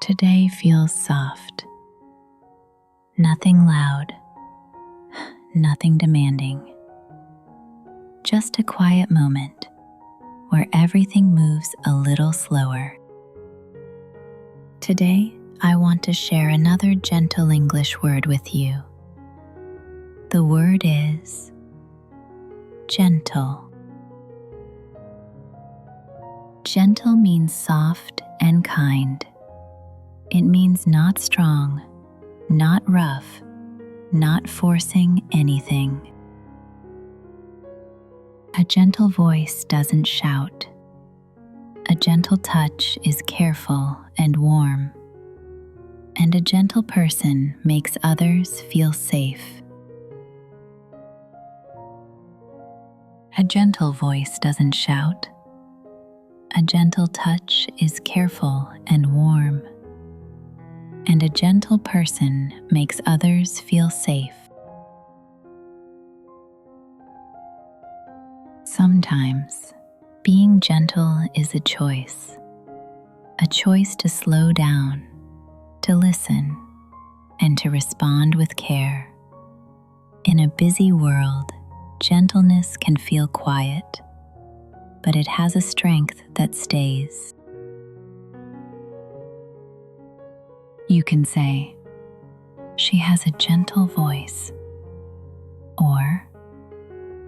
Today feels soft, nothing loud, nothing demanding, just a quiet moment where everything moves a little slower. Today, I want to share another gentle English word with you. The word is gentle. Gentle means soft and kind. It means not strong, not rough, not forcing anything. A gentle voice doesn't shout. A gentle touch is careful and warm. And a gentle person makes others feel safe. A gentle voice doesn't shout. A gentle touch is careful and warm. And a gentle person makes others feel safe. Sometimes, being gentle is a choice to slow down, to listen, and to respond with care. In a busy world, gentleness can feel quiet, but it has a strength that stays. You can say, "She has a gentle voice," or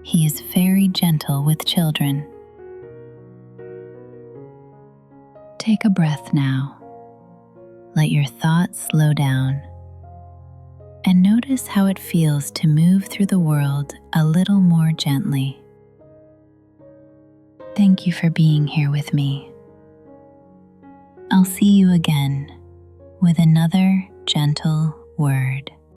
"He is very gentle with children." Take a breath now. Let your thoughts slow down and notice how it feels to move through the world a little more gently. Thank you for being here with me. I'll see you again with another gentle word.